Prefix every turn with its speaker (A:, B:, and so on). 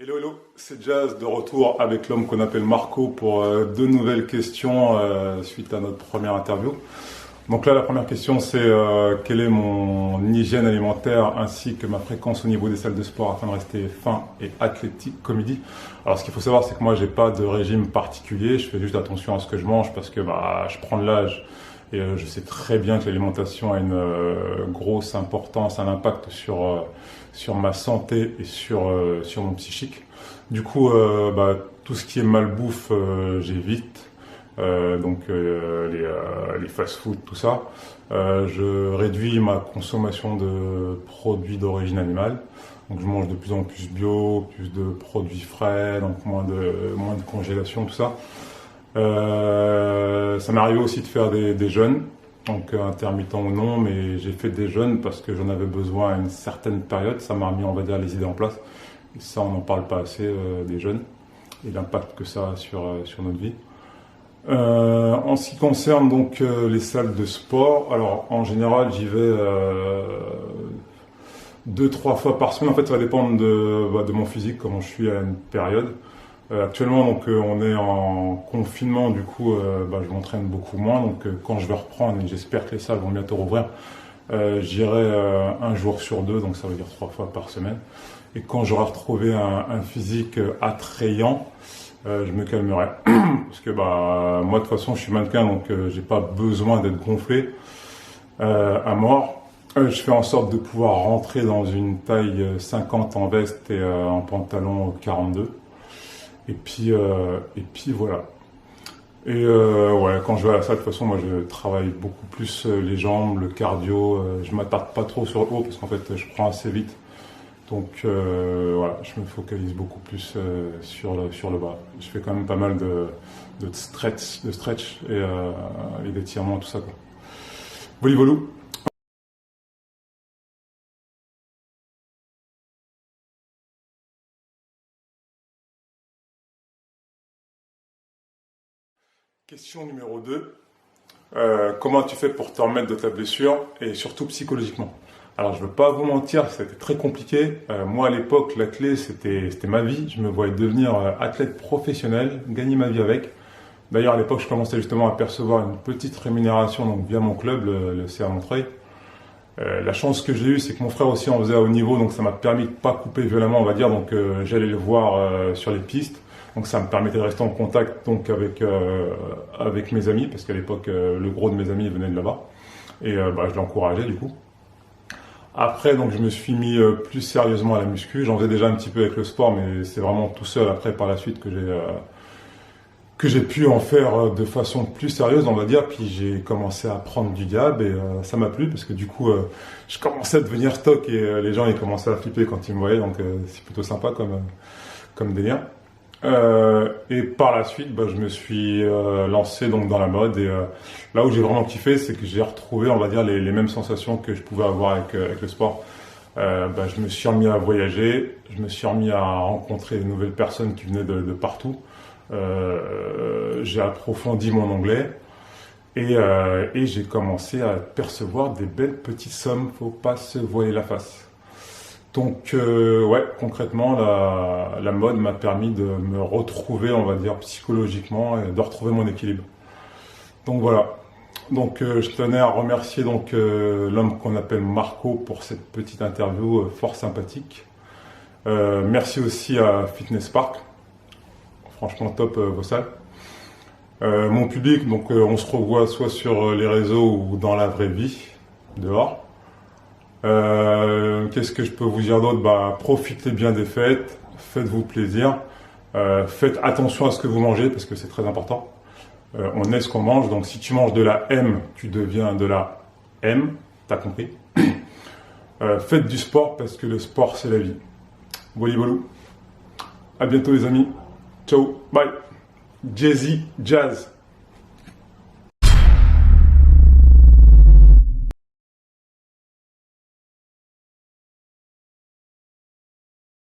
A: Hello, hello, c'est Jazz de retour avec l'homme qu'on appelle Marco pour deux nouvelles questions suite à notre première interview. Donc là, la première question, c'est quelle est mon hygiène alimentaire ainsi que ma fréquence au niveau des salles de sport afin de rester fin et athlétique, comme il dit. Alors, ce qu'il faut savoir, c'est que moi, j'ai pas de régime particulier. Je fais juste attention à ce que je mange parce que je prends de l'âge et je sais très bien que l'alimentation a une grosse importance, un impact sur ma santé et sur mon psychique. Du coup, tout ce qui est malbouffe, j'évite. Les fast-food, tout ça. Je réduis ma consommation de produits d'origine animale. Donc je mange de plus en plus bio, plus de produits frais, donc moins de congélation, tout ça. Ça m'est arrivé aussi de faire des jeûnes, donc intermittent ou non, mais j'ai fait des jeûnes parce que j'en avais besoin à une certaine période. Ça m'a remis, on va dire, les idées en place. Et ça, on n'en parle pas assez des jeûnes et l'impact que ça a sur notre vie. En ce qui concerne donc les salles de sport, alors en général j'y vais 2-3 fois par semaine. En fait, ça va dépendre de mon physique, comment je suis à une période. Actuellement, donc on est en confinement, du coup, je m'entraîne beaucoup moins. Donc quand je vais reprendre, et j'espère que les salles vont bientôt rouvrir, j'irai un jour sur deux, donc ça veut dire 3 fois par semaine. Et quand j'aurai retrouvé un physique attrayant, je me calmerai. Parce que moi de toute façon je suis mannequin, donc j'ai pas besoin d'être gonflé à mort. Je fais en sorte de pouvoir rentrer dans une taille 50 en veste et en pantalon 42. Et puis voilà. Et quand je vais à la salle, de toute façon, moi je travaille beaucoup plus les jambes, le cardio. Je m'attarde pas trop sur le haut parce qu'en fait je prends assez vite. Donc je me focalise beaucoup plus sur le bas. Je fais quand même pas mal de stretch et d'étirements, tout ça, quoi. Voli-volou. Question numéro 2. Comment tu fais pour te remettre de ta blessure et surtout psychologiquement? Alors je ne veux pas vous mentir, c'était très compliqué. Moi à l'époque, la clé c'était ma vie. Je me voyais devenir athlète professionnel, gagner ma vie avec. D'ailleurs à l'époque, je commençais justement à percevoir une petite rémunération donc via mon club, le CA Montreuil. La chance que j'ai eue, c'est que mon frère aussi en faisait à haut niveau, donc ça m'a permis de pas couper violemment, on va dire. Donc j'allais le voir sur les pistes. Donc ça me permettait de rester en contact donc avec mes amis, parce qu'à l'époque le gros de mes amis venaient de là-bas. Et je l'encourageais du coup. Après, donc, je me suis mis plus sérieusement à la muscu. J'en faisais déjà un petit peu avec le sport, mais c'est vraiment tout seul après, par la suite, que j'ai pu en faire de façon plus sérieuse, on va dire. Puis j'ai commencé à prendre du diable et ça m'a plu parce que du coup, je commençais à devenir stock et les gens ils commençaient à flipper quand ils me voyaient. Donc c'est plutôt sympa comme délire. Et par la suite, je me suis lancé donc dans la mode et là où j'ai vraiment kiffé, c'est que j'ai retrouvé, on va dire, les mêmes sensations que je pouvais avoir avec le sport. Je me suis remis à voyager, je me suis remis à rencontrer de nouvelles personnes qui venaient de partout. J'ai approfondi mon anglais et j'ai commencé à percevoir des belles petites sommes. Faut pas se voiler la face. Donc concrètement, la mode m'a permis de me retrouver, on va dire, psychologiquement et de retrouver mon équilibre. Donc voilà. Donc je tenais à remercier donc l'homme qu'on appelle Marco pour cette petite interview fort sympathique. Merci aussi à Fitness Park. Franchement top vos salles. Mon public, donc on se revoit soit sur les réseaux ou dans la vraie vie, dehors. Qu'est-ce que je peux vous dire d'autre? Profitez bien des fêtes, faites-vous plaisir, faites attention à ce que vous mangez parce que c'est très important. On est ce qu'on mange, donc si tu manges de la M, tu deviens de la M, t'as compris. Faites du sport parce que le sport c'est la vie. Voli-volou. À bientôt les amis. Ciao, bye. Jazzy Jazz.